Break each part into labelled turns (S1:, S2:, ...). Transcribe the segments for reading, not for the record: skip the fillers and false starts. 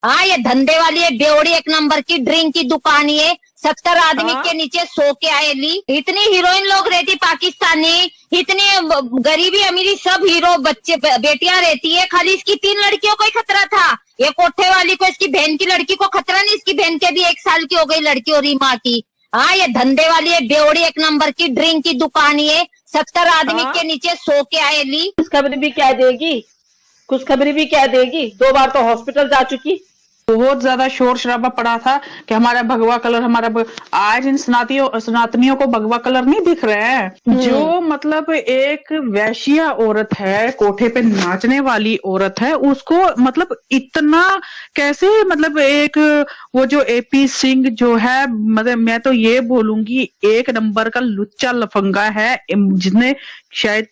S1: हाँ, ये धंधे वाली है बेवड़ी, एक नंबर की ड्रिंक की दुकान है। 70 आदमी
S2: हाँ?
S1: के नीचे सो के आए ली। इतनी हीरोइन लोग रहती पाकिस्तानी, इतनी गरीबी अमीरी सब हीरो बच्चे बेटियां रहती है। खाली इसकी 3 लड़कियों को ही खतरा था। ये कोठे वाली को, इसकी बहन की लड़की को खतरा नहीं। इसकी बहन के भी 1 साल की हो गई लड़की और रीमा की। हाँ, ये धंधे वाली है बेवड़ी, एक नंबर की ड्रिंक की दुकान है। 70 आदमी
S2: हाँ?
S1: के नीचे सो के आए ली।
S2: खुशखबरी भी क्या देगी? खुशखबरी भी क्या देगी? 2 बार तो हॉस्पिटल जा चुकी।
S3: बहुत ज्यादा शोर शराबा पड़ा था कि हमारा भगवा कलर, आज इन सनातनियों को भगवा कलर नहीं दिख रहा है। जो मतलब एक वैश्या औरत है, कोठे पे नाचने वाली औरत है, उसको मतलब इतना कैसे, मतलब एक वो जो एपी सिंह जो है, मतलब मैं तो ये बोलूंगी एक नंबर का लुच्चा लफंगा है, जिसने शायद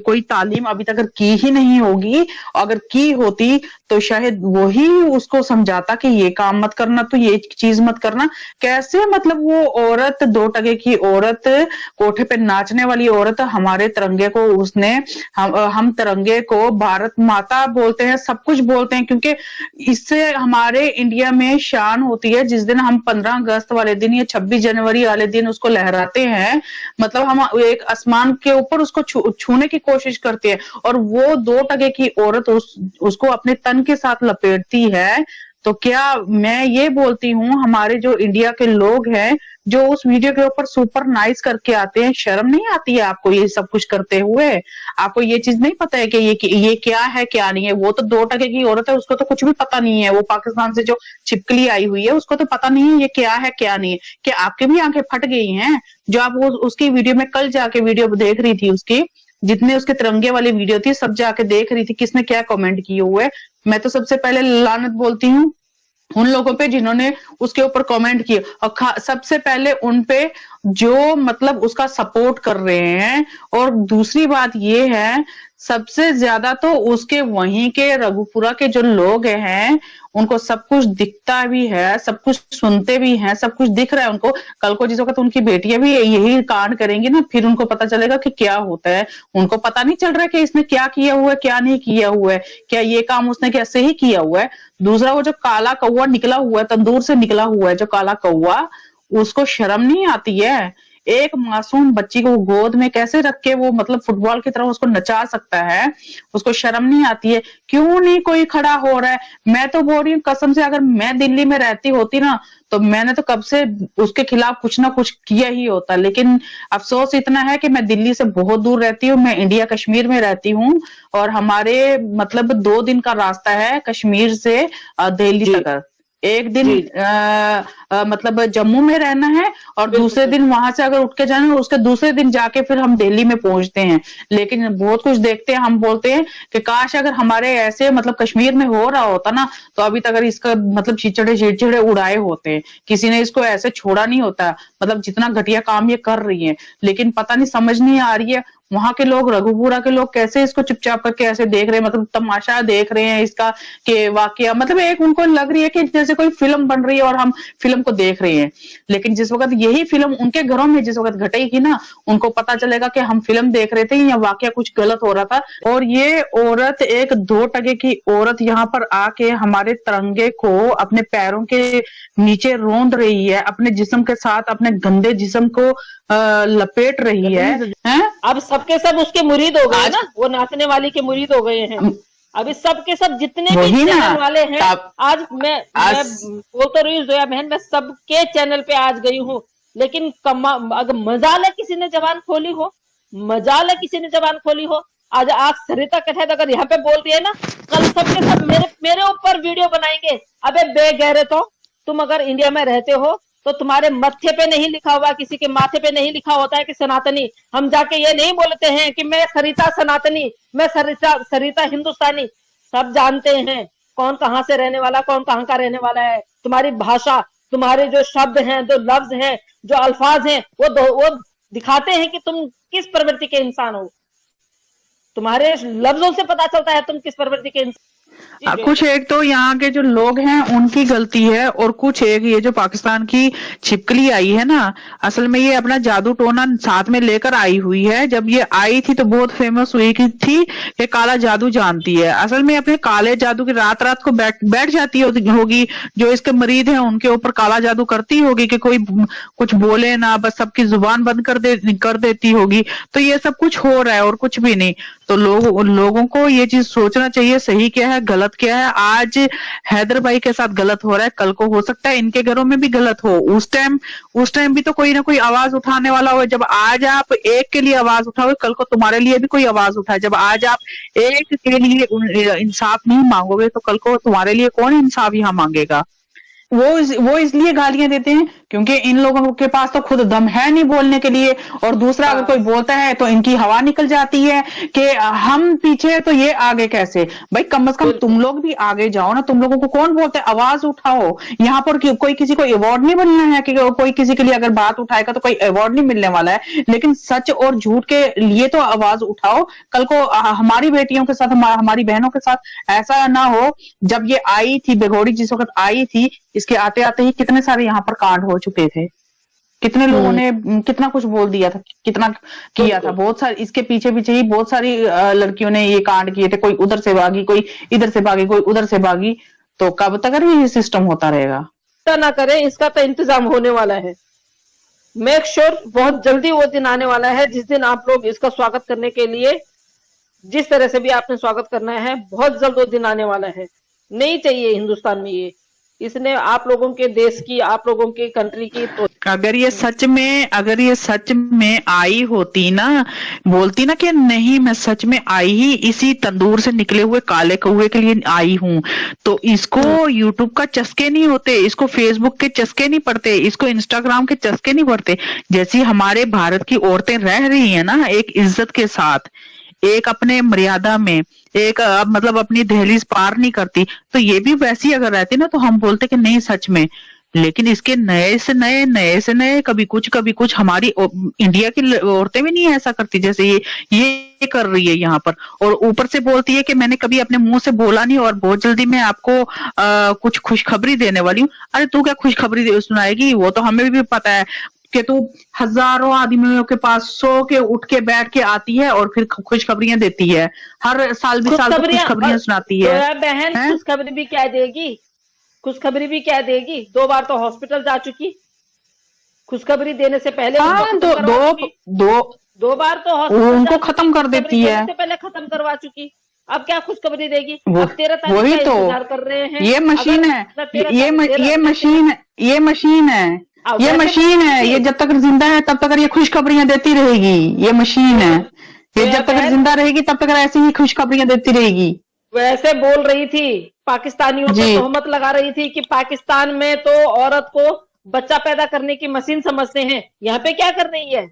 S3: कोई तालीम अभी तक की ही नहीं होगी। अगर की होती तो शायद वही उसको समझाता कि ये काम मत करना, तो ये चीज मत करना। कैसे मतलब वो औरत, 2 टके की औरत, कोठे पे नाचने वाली औरत, हमारे तिरंगे को उसने, हम तिरंगे को भारत माता बोलते हैं, सब कुछ बोलते हैं, क्योंकि इससे हमारे इंडिया में शान होती है। जिस दिन हम 15 अगस्त वाले दिन या 26 जनवरी वाले दिन उसको लहराते हैं, मतलब हम एक आसमान के ऊपर उसको छूने की कोशिश करते हैं, और वो 2 टके की औरत उसको अपने तन के साथ लपेटती है। तो क्या मैं ये बोलती हूँ, हमारे जो इंडिया के लोग हैं जो उस वीडियो के ऊपर सुपर नाइस करके आते हैं, शर्म नहीं आती है आपको ये सब कुछ करते हुए? आपको ये चीज नहीं पता है कि ये क्या है क्या नहीं है? वो तो 2 टके की औरत है, उसको तो कुछ भी पता नहीं है। वो पाकिस्तान से जो छिपकली आई हुई है, उसको तो पता नहीं है ये क्या है क्या नहीं है। क्या आपके भी आंखें फट गई हैं? जो आप उसकी वीडियो में कल जाके वीडियो देख रही थी, उसकी जितने उसके तिरंगे वाली वीडियो थी, सब जाके देख रही थी किसने क्या कमेंट किए हुए। मैं तो सबसे पहले लानत बोलती हूँ उन लोगों पे जिन्होंने उसके ऊपर कमेंट किए, और सबसे पहले उन पे जो मतलब उसका सपोर्ट कर रहे हैं। और दूसरी बात ये है, सबसे ज्यादा तो उसके वहीं के रघुपुरा के जो लोग हैं, उनको सब कुछ दिखता भी है, सब कुछ सुनते भी हैं, सब कुछ दिख रहा है उनको। कल को जिस वक्त उनकी बेटियां भी यही कांड करेंगी ना, फिर उनको पता चलेगा कि क्या होता है। उनको पता नहीं चल रहा है कि इसने क्या किया हुआ है, क्या नहीं किया हुआ है, क्या ये काम उसने कैसे ही किया हुआ है। दूसरा, वो जो काला कौवा निकला हुआ है, तंदूर से निकला हुआ है जो काला कौवा, उसको शर्म नहीं आती है? एक मासूम बच्ची को गोद में कैसे रख के वो मतलब फुटबॉल की तरह उसको नचा सकता है? उसको शर्म नहीं आती है? क्यों नहीं कोई खड़ा हो रहा है? मैं तो बोल रही हूँ कसम से, अगर मैं दिल्ली में रहती होती ना, तो मैंने तो कब से उसके खिलाफ कुछ ना कुछ किया ही होता। लेकिन अफसोस इतना है कि मैं दिल्ली से बहुत दूर रहती हूँ, मैं इंडिया कश्मीर में रहती हूँ, और हमारे मतलब 2 दिन का रास्ता है कश्मीर से दिल्ली तक। एक दिन मतलब जम्मू में रहना है, और दूसरे दिन वहां से अगर उठ के जाना है, उसके दूसरे दिन जाके फिर हम दिल्ली में पहुंचते हैं। लेकिन बहुत कुछ देखते हैं, हम बोलते हैं कि काश अगर हमारे ऐसे मतलब कश्मीर में हो रहा होता ना, तो अभी तक अगर इसका मतलब चिड़चिड़े उड़ाए होते। किसी ने इसको ऐसे छोड़ा नहीं होता, मतलब जितना घटिया काम ये कर रही है। लेकिन पता नहीं, समझ नहीं आ रही है वहां के लोग, रघुपुरा के लोग कैसे इसको चुपचाप करके ऐसे देख रहे हैं, मतलब तमाशा देख रहे हैं इसका कि वाकया, मतलब एक उनको लग रही है कि जैसे कोई फिल्म बन रही है और हम फिल्म को देख रहे हैं। लेकिन जिस वक्त यही फिल्म उनके घरों में जिस वक्त घटेगी ना, उनको पता चलेगा कि हम फिल्म देख रहे थे या वाकया कुछ गलत हो रहा था। और ये औरत, एक 2 टके की औरत, यहाँ पर आके हमारे तिरंगे को अपने पैरों के नीचे रौंद रही है, अपने जिस्म के साथ अपने गंदे जिस्म को लपेट रही है।
S2: अब सबके सब उसके मुरीद हो गए ना, वो नाचने वाली के मुरीद हो गए हैं। अभी सबके सब जितने भी चैनल वाले हैं, आज मैं बोल तो रही हूँ जोया बहन, मैं सबके चैनल पे आज गई हूँ। लेकिन अगर मजाल है किसी ने जबान खोली हो, मजाल है किसी ने जबान खोली हो। आज सरिता कठैत अगर यहाँ पे बोल रही है ना, कल सबके सब मेरे ऊपर वीडियो बनाएंगे। अबे बेगैरत तो तुम अगर इंडिया में रहते हो तो तुम्हारे मत्थे पे नहीं लिखा हुआ, किसी के माथे पे नहीं लिखा होता है कि सनातनी। हम जाके ये नहीं बोलते हैं कि मैं सरिता सनातनी, मैं सरिता हिंदुस्तानी। सब जानते हैं कौन कहाँ से रहने वाला, कौन कहाँ का रहने वाला है। तुम्हारी भाषा, तुम्हारे जो शब्द हैं, जो लफ्ज हैं, जो अल्फाज हैं, वो दिखाते हैं कि तुम किस प्रवृत्ति के इंसान हो। तुम्हारे लफ्जों से पता चलता है तुम किस प्रवृत्ति के इंसान।
S3: कुछ एक तो यहाँ के जो लोग हैं उनकी गलती है, और कुछ एक ये जो पाकिस्तान की छिपकली आई है ना, असल में ये अपना जादू टोना साथ में लेकर आई हुई है। जब ये आई थी तो बहुत फेमस हुई थी कि काला जादू जानती है। असल में अपने काले जादू की रात रात को बैठ जाती होगी, जो इसके मरीज हैं उनके ऊपर काला जादू करती होगी कि कोई कुछ बोले ना, बस सबकी जुबान बंद कर देती होगी। तो ये सब कुछ हो रहा है और कुछ भी नहीं। तो लोगों को ये चीज सोचना चाहिए सही क्या है गलत क्या है। आज हैदर भाई के साथ गलत हो रहा है, कल को हो सकता है इनके घरों में भी गलत हो। उस टाइम भी तो कोई ना कोई आवाज उठाने वाला हो। जब आज आप एक के लिए आवाज उठाओगे, कल को तुम्हारे लिए भी कोई आवाज उठाए। जब आज आप एक के लिए इंसाफ नहीं मांगोगे, तो कल को तुम्हारे लिए कौन इंसाफ यहाँ मांगेगा। वो इसलिए गालियां देते हैं क्योंकि इन लोगों के पास तो खुद दम है नहीं बोलने के लिए, और दूसरा अगर कोई बोलता है तो इनकी हवा निकल जाती है कि हम पीछे तो ये आगे कैसे। भाई कम से कम तुम लोग भी आगे जाओ ना। तुम लोगों को कौन बोलता है आवाज उठाओ। यहाँ पर कोई किसी को अवार्ड नहीं बनना है कि कोई किसी के लिए अगर बात उठाएगा तो कोई अवार्ड नहीं मिलने वाला है, लेकिन सच और झूठ के लिए तो आवाज उठाओ। कल को हमारी बेटियों के साथ, हमारी बहनों के साथ ऐसा ना हो। जब ये आई थी बेघोड़ी, जिस वक्त आई थी, इसके आते आते ही कितने सारे यहाँ पर कांड हो चुके थे। कितने लोगों ने कितना कुछ बोल दिया था, कितना किया था। बहुत सारे इसके पीछे ही बहुत सारी लड़कियों ने ये कांड किए थे। कोई उधर से भागी, कोई इधर से भागी, कोई उधर से भागी। तो कब तक ये सिस्टम होता रहेगा।
S2: ना करे, इसका तो इंतजाम होने वाला है। मेक श्योर बहुत जल्दी वो दिन आने वाला है जिस दिन आप लोग इसका स्वागत करने के लिए, जिस तरह से भी आपने स्वागत करना है, बहुत जल्द वो दिन आने वाला है। नहीं चाहिए हिंदुस्तान में ये। इसने आप लोगों के देश की, आप लोगों के कंट्री की तो
S3: अगर ये सच में आई होती ना, बोलती ना कि नहीं मैं सच में आई ही इसी तंदूर से निकले हुए काले कौवे के लिए आई हूं, तो इसको यूट्यूब का चस्के नहीं होते, इसको फेसबुक के चस्के नहीं पड़ते, इसको इंस्टाग्राम के चस्के नहीं पड़ते। जैसी हमारे भारत की औरतें रह रही है ना एक इज्जत के साथ, एक अपने मर्यादा में, एक मतलब अपनी दहलीज पार नहीं करती, तो ये भी वैसी अगर रहती ना तो हम बोलते कि नहीं सच में। लेकिन इसके नए से नए कभी कुछ हमारी इंडिया की औरतें भी नहीं ऐसा करती जैसे ये कर रही है यहाँ पर। और ऊपर से बोलती है कि मैंने कभी अपने मुंह से बोला नहीं और बहुत जल्दी मैं आपको कुछ खुशखबरी देने वाली हूँ। अरे तू क्या खुशखबरी सुनाएगी, वो तो हमें भी पता है कि तू हजारों आदमियों के पास सो के उठ के बैठ के आती है और फिर खुशखबरियां देती है। हर साल भी खुशखबरियां सुनाती है।
S2: बहन खुशखबरी भी क्या देगी, खुशखबरी भी क्या देगी। 2 बार तो हॉस्पिटल जा चुकी खुशखबरी देने से पहले। दो बार तो हॉस्पिटल
S3: उनको खत्म कर देती है,
S2: से पहले खत्म करवा चुकी। अब क्या खुशखबरी देगी। अब 13 तारीख का इंतजार कर रहे हैं।
S3: ये मशीन है, ये मशीन है। ये जब तक जिंदा है तब तक ये खुशखबरियां देती रहेगी। ये मशीन है, ये जब तक जिंदा रहेगी तब तक ऐसी ही खुशखबरियां देती रहेगी।
S2: वैसे बोल रही थी, पाकिस्तानियों को तोहमत लगा रही थी कि पाकिस्तान में तो औरत को बच्चा पैदा करने की मशीन समझते हैं। यहाँ पे क्या कर रही है,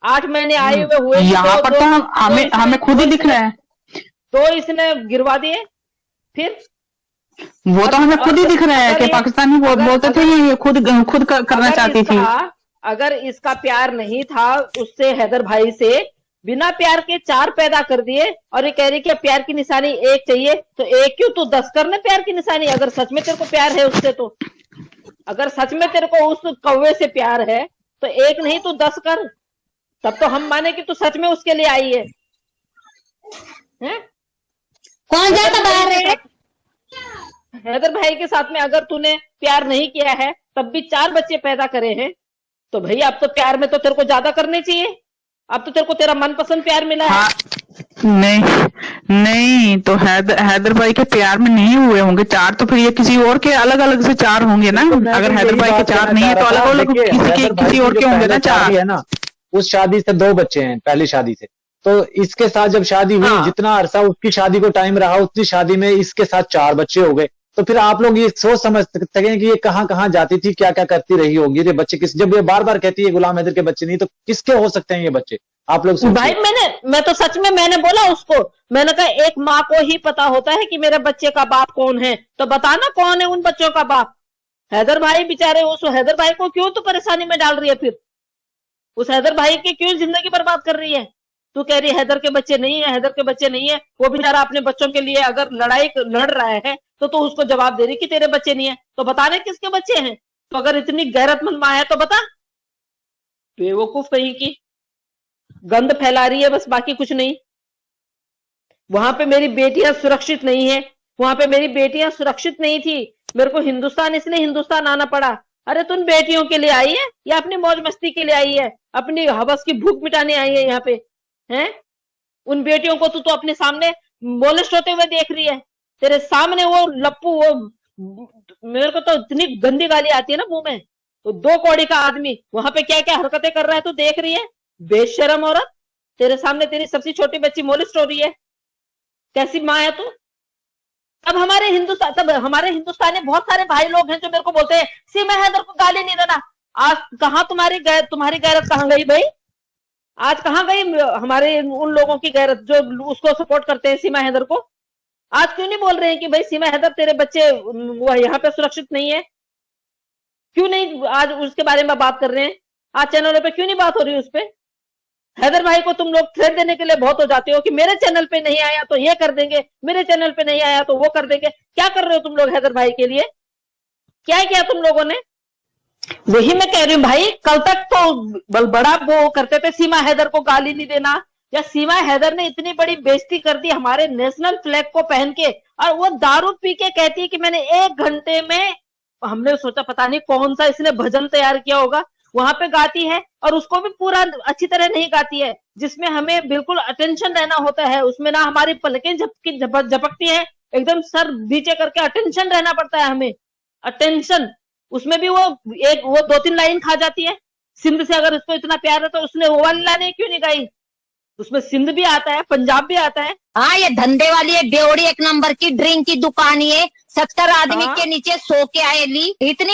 S2: 8 महीने आए हुए
S3: यहाँ पर तो हमें खुद ही दिख रहा है।
S2: तो इसने गिरवा दिए। फिर
S3: वो तो हमें खुद ही दिख रहा है कि पाकिस्तानी बोलते थे ये खुद करना चाहती थी।
S2: अगर इसका प्यार नहीं था उससे, हैदर भाई से बिना प्यार के 4 पैदा कर दिए, और ये कह रही कि प्यार की निशानी 1 चाहिए, तो 1 क्यों, तू 10 करने प्यार की निशानी। अगर सच में तेरे को प्यार है उससे, तो अगर सच में तेरे को उस कौवे से प्यार है तो 1 नहीं तू 10 कर, तब तो हम माने कि तू सच में उसके लिए आई है।
S1: कौन जाता बाहर।
S2: हैदर भाई के साथ में अगर तूने प्यार नहीं किया है तब भी 4 बच्चे पैदा करे हैं, तो भाई अब तो प्यार में तो तेरे को ज्यादा करने चाहिए। अब तो तेरे को तेरा मनपसंद प्यार मिला है।
S3: नहीं तो हैदर भाई के प्यार में नहीं हुए होंगे 4, तो फिर ये किसी और के अलग अलग से 4 होंगे ना। अगर हैदर भाई के 4 नहीं है तो अलग अलग किसी और के होंगे ना 4
S4: है ना। उस शादी से 2 बच्चे हैं पहली शादी से, तो इसके साथ जब शादी हुई, जितना अरसा उसकी शादी को टाइम रहा उतनी शादी में इसके साथ 4 बच्चे हो गए। तो फिर आप लोग ये सोच समझ सकें कि ये कहाँ जाती थी, क्या क्या करती रही होगी। ये बच्चे जब ये बार बार कहती है गुलाम हैदर के बच्चे नहीं, तो किसके हो सकते हैं ये बच्चे, आप लोग सोचिए।
S2: भाई मैं तो सच में मैंने बोला उसको, मैंने कहा एक माँ को ही पता होता है कि मेरे बच्चे का बाप कौन है, तो बताना कौन है उन बच्चों का बाप। हैदर भाई बेचारे, उस हैदर भाई को क्यों तो परेशानी में डाल रही है, फिर उस हैदर भाई की क्यों जिंदगी बर्बाद कर रही है। तू कह रही हैदर के बच्चे नहीं है, हैदर के बच्चे नहीं है। वो बेचारा अपने बच्चों के लिए अगर लड़ाई लड़ रहा है तो तू उसको जवाब दे रही कि तेरे बच्चे नहीं है। तो बता रहे किसके बच्चे हैं। तो अगर इतनी गैरतमंद माँ है तो बता। बेवकूफ कहीं की, गंद फैला रही है बस, बाकी कुछ नहीं। वहां पे मेरी बेटियां सुरक्षित नहीं है, वहां पे मेरी बेटियां सुरक्षित नहीं थी। मेरे को हिंदुस्तान इसलिए हिंदुस्तान आना पड़ा। अरे तुम बेटियों के लिए आई है या अपनी मौज मस्ती के लिए आई है, अपनी हवस की भूख मिटाने आई है यहाँ पे हैं? उन बेटियों को तो अपने सामने मोलेस्ट होते हुए देख रही है। तेरे सामने वो लप्पू, वो मेरे को तो इतनी गंदी गाली आती है ना मुंह में। तो 2 कौड़ी का आदमी वहां पे क्या क्या हरकतें कर रहा है तो देख रही है। बेशरम औरत, तेरे सामने तेरी सबसे छोटी बच्ची मोलेस्ट हो रही है। कैसी माँ है तू। तब हमारे हिंदुस्तान में बहुत सारे भाई लोग हैं जो मेरे को बोलते हैं सीमा हैदर को गाली नहीं देना। आज कहाँ तुम्हारी गैरत कहाँ गई भाई। आज कहाँ गई हमारे उन लोगों की गैरत जो उसको सपोर्ट करते हैं सीमा हैदर को। आज क्यों नहीं बोल रहे हैं कि भाई सीमा हैदर तेरे बच्चे वो यहाँ पे सुरक्षित नहीं है। क्यों नहीं आज उसके बारे में बात कर रहे हैं। आज चैनलों पे क्यों नहीं बात हो रही उस पर। हैदर भाई को तुम लोग थ्रेड देने के लिए बहुत हो जाते हो कि मेरे चैनल पे नहीं आया तो ये कर देंगे, मेरे चैनल पे नहीं आया तो वो कर देंगे। क्या कर रहे हो तुम लोग हैदर भाई के लिए, क्या किया तुम लोगों ने। वही मैं कह रही हूँ भाई, कल तक तो बड़ा वो करते थे सीमा हैदर को गाली नहीं देना, या सीमा हैदर ने इतनी बड़ी बेइज्जती कर दी हमारे नेशनल फ्लैग को पहन के, और वो दारू पी के कहती है कि मैंने 1 घंटे में, हमने सोचा पता नहीं कौन सा इसने भजन तैयार किया होगा, वहां पे गाती है। और उसको भी पूरा अच्छी तरह नहीं गाती है, जिसमें हमें बिल्कुल अटेंशन रहना होता है। उसमें ना हमारी पलकें झपकती है, एकदम सर नीचे करके अटेंशन रहना पड़ता है हमें, अटेंशन। उसमें भी वो 2-3 लाइन खा जाती है। सिंध से अगर उसको इतना प्यार है तो उसने वो वाली लाइन क्यों नहीं गाई। उसमें सिंध भी आता है, पंजाब भी आता है।
S1: हाँ, ये धंधे वाली है, बेवड़ी 1 नंबर की ड्रिंक की दुकान, ये 70 आदमी के नीचे सो के आए ली। इतनी